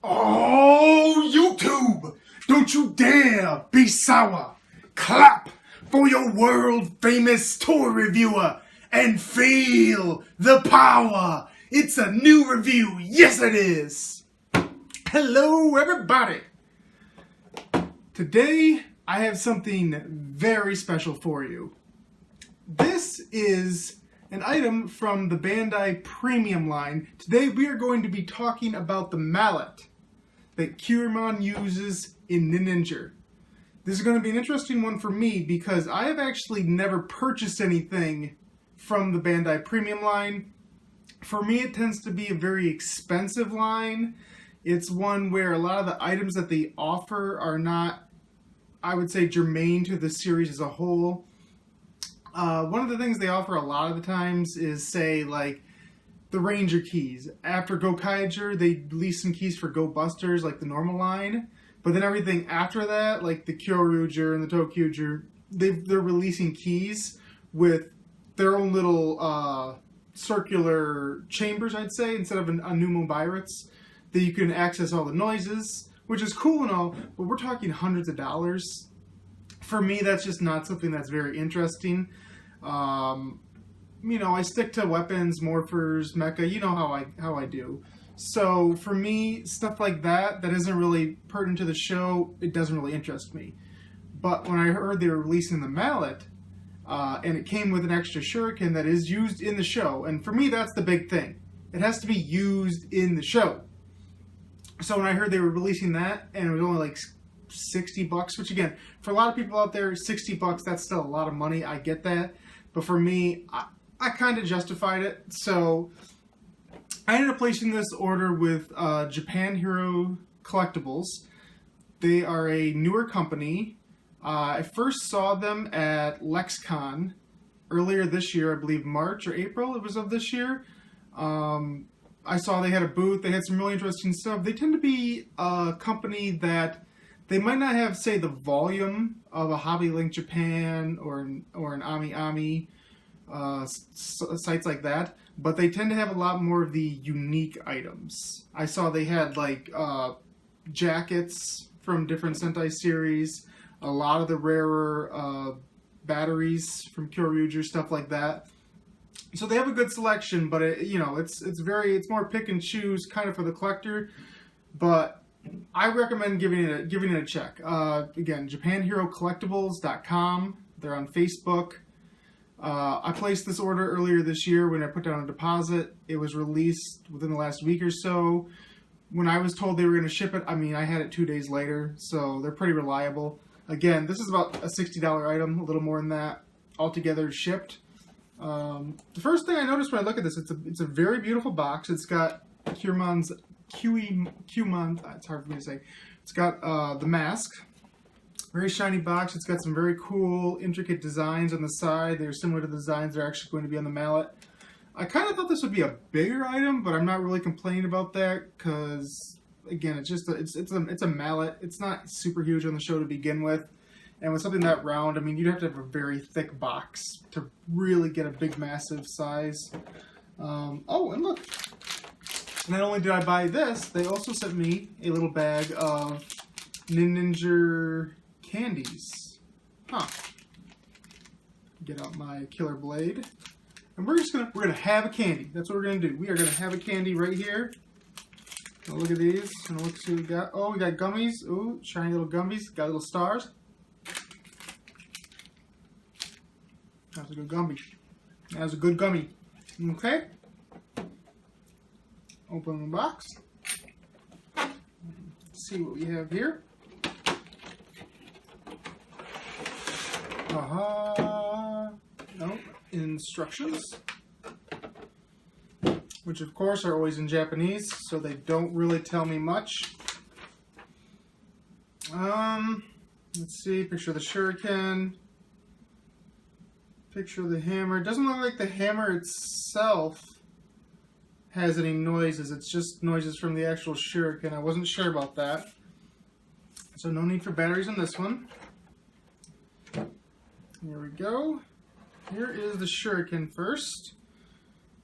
Oh, YouTube! Don't you dare be sour! Clap for your world-famous toy reviewer and feel the power! It's a new review! Yes, it is! Hello, everybody! Today, I have something very special for you. This is an item from the Bandai Premium line. Today, we are going to be talking about the mallet that Kyuemon uses in Ninninger. This is going to be an interesting one for me because I have actually never purchased anything from the Bandai Premium line. For me, it tends to be a very expensive line. It's one where a lot of the items that they offer are not, I would say, germane to the series as a whole. One of the things they offer a lot of the times is, say, like, the Ranger keys. After Gokaiger, they release some keys for Go Busters, like the normal line. But then everything after that, like the Kyoryuger and the Tokyuger, they're releasing keys with their own little circular chambers, I'd say, instead of a pneumobirates, that you can access all the noises, which is cool and all, but we're talking hundreds of dollars. For me, that's just not something that's very interesting. You know, I stick to weapons, morphers, mecha, you know how I do. So for me, stuff like that isn't really pertinent to the show, it doesn't really interest me. But when I heard they were releasing the mallet, and it came with an extra shuriken that is used in the show, and for me that's the big thing. It has to be used in the show. So when I heard they were releasing that, and it was only like $60, which again, for a lot of people out there, $60, that's still a lot of money, I get that. But for me, I kind of justified it. So I ended up placing this order with Japan Hero Collectibles. They are a newer company. I first saw them at LexCon earlier this year, I believe March or April it was of this year. I saw they had a booth. They had some really interesting stuff. They tend to be a company that they might not have, say, the volume of a Hobby Link Japan or an Ami Ami sites like that, but they tend to have a lot more of the unique items. I saw they had like jackets from different Sentai series, a lot of the rarer batteries from Kyoryuger, stuff like that. So they have a good selection, but it's more pick and choose kind of for the collector. But I recommend giving it a check. Again, JapanHeroCollectibles.com. They're on Facebook. I placed this order earlier this year when I put down a deposit. It was released within the last week or so. When I was told they were going to ship it, I had it 2 days later, so they're pretty reliable. Again, this is about a $60 item, a little more than that, altogether shipped. The first thing I noticed when I look at this, it's a very beautiful box. It's got Kyuemon, it's hard for me to say. It's got the mask. Very shiny box. It's got some very cool, intricate designs on the side. They're similar to the designs that are actually going to be on the mallet. I kind of thought this would be a bigger item, but I'm not really complaining about that because, again, it's just it's a mallet. It's not super huge on the show to begin with. And with something that round, you'd have to have a very thick box to really get a big, massive size. Oh, and look. Not only did I buy this, they also sent me a little bag of Ninninger candies. Get out my killer blade. And we're gonna have a candy. That's what we're gonna do. We are gonna have a candy right here. Now look at these. And look, see what we got. Oh, we got gummies. Ooh, shiny little gummies. Got little stars. That's a good gummy. That's a good gummy. Okay. Open the box. Let's see what we have here. No, instructions. Which of course are always in Japanese, so they don't really tell me much. Let's see, picture of the shuriken. Picture of the hammer. It doesn't look like the hammer itself has any noises. It's just noises from the actual shuriken. I wasn't sure about that. So no need for batteries on this one. Here we go. Here is the shuriken first.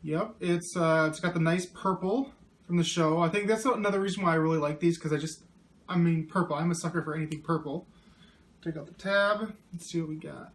Yep, it's got the nice purple from the show. I think that's another reason why I really like these, because I mean, purple. I'm a sucker for anything purple. Take out the tab. Let's see what we got.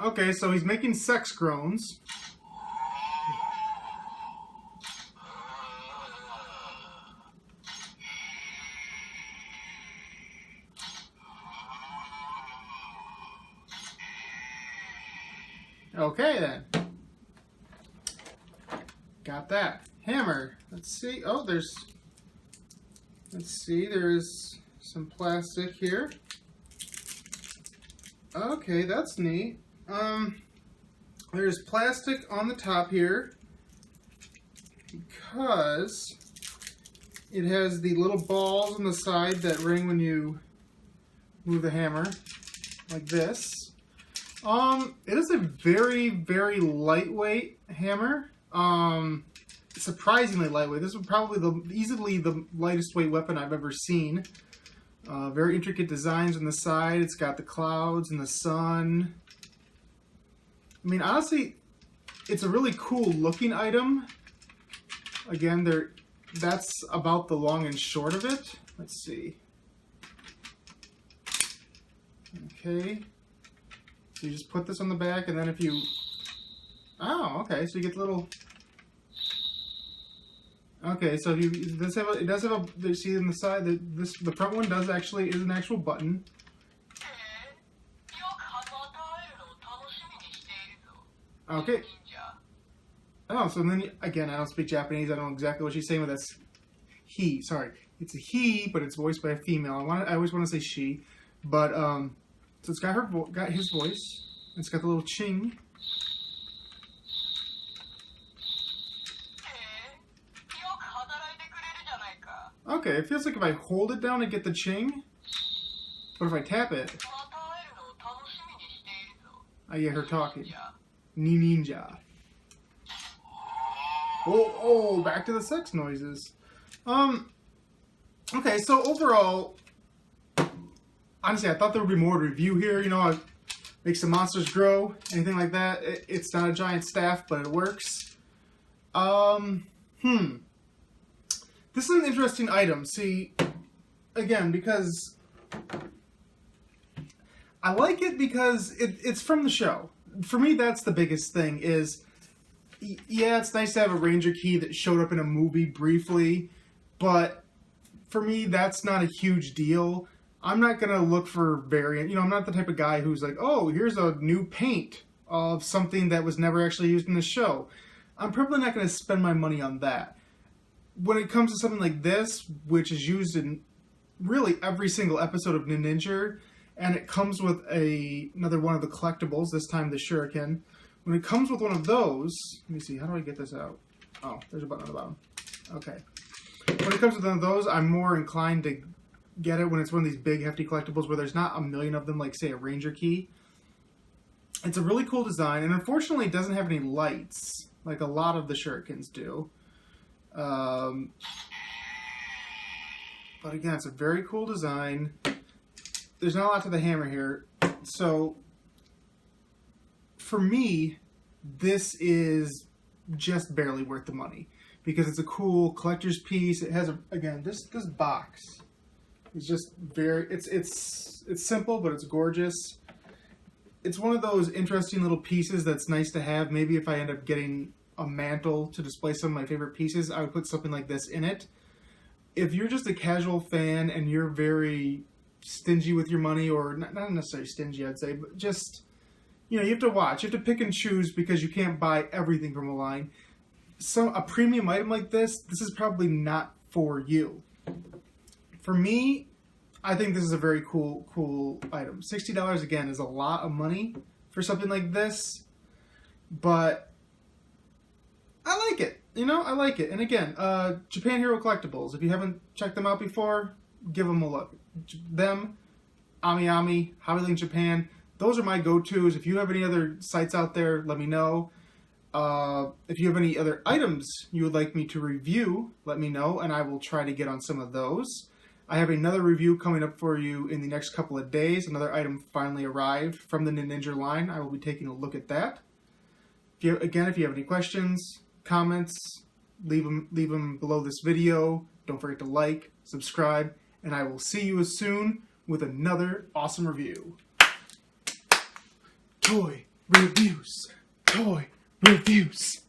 Okay, so he's making sex groans. Okay then. Got that. Hammer. Let's see. Oh, there's some plastic here. Okay, that's neat. There's plastic on the top here because it has the little balls on the side that ring when you move the hammer, like this. It is a very, very lightweight hammer. Surprisingly lightweight. This is probably easily the lightest weight weapon I've ever seen. Very intricate designs on the side. It's got the clouds and the sun. I mean, honestly, it's a really cool looking item. Again, that's about the long and short of it. Let's see. Okay. So you just put this on the back, and then if you... Oh, okay. So you get the little... Okay, so it does have a... See on the side, the front one is an actual button. Okay. Oh, so then, again, I don't speak Japanese. I don't know exactly what she's saying, but that's he. Sorry. It's a he, but it's voiced by a female. I always want to say she. But, so it's got his voice. It's got the little ching. Okay, it feels like if I hold it down, I get the ching. But if I tap it, I get her talking. Ninninger. Oh, back to the sex noises. Okay, so overall, honestly, I thought there would be more to review here. You know, I make some monsters grow, anything like that. It's not a giant staff, but it works. This is an interesting item. See, again, because I like it because it's from the show. For me, that's the biggest thing is, yeah, it's nice to have a Ranger key that showed up in a movie briefly, but for me, that's not a huge deal. I'm not going to look for variant. You know, I'm not the type of guy who's like, oh, here's a new paint of something that was never actually used in the show. I'm probably not going to spend my money on that. When it comes to something like this, which is used in really every single episode of Ninninger, and it comes with another one of the collectibles, this time the shuriken. When it comes with one of those, let me see, how do I get this out? Oh, there's a button on the bottom. Okay. When it comes with one of those, I'm more inclined to get it when it's one of these big, hefty collectibles where there's not a million of them, like, say, a Ranger key. It's a really cool design, and unfortunately it doesn't have any lights, like a lot of the shurikens do. But again, it's a very cool design. There's not a lot to the hammer here. So, for me, this is just barely worth the money. Because it's a cool collector's piece. It has, again, this box is just very... It's simple, but it's gorgeous. It's one of those interesting little pieces that's nice to have. Maybe if I end up getting a mantle to display some of my favorite pieces, I would put something like this in it. If you're just a casual fan and you're very stingy with your money, or not necessarily stingy, I'd say, but just, you know, you have to watch. You have to pick and choose because you can't buy everything from a line. So a premium item like this is probably not for you. For me, I think this is a very cool item. $60, again, is a lot of money for something like this, but I like it. You know, I like it. And again, Japan Hero Collectibles. If you haven't checked them out before, give them a look. Them, Ami, Hobby Link Japan, those are my go-tos. If you have any other sites out there, let me know. If you have any other items you would like me to review, let me know, and I will try to get on some of those. I have another review coming up for you in the next couple of days. Another item finally arrived from the Ninninger line. I will be taking a look at that. If you have any questions, comments, leave them below this video. Don't forget to like, subscribe, and I will see you as soon with another awesome review. Toy reviews. Toy reviews.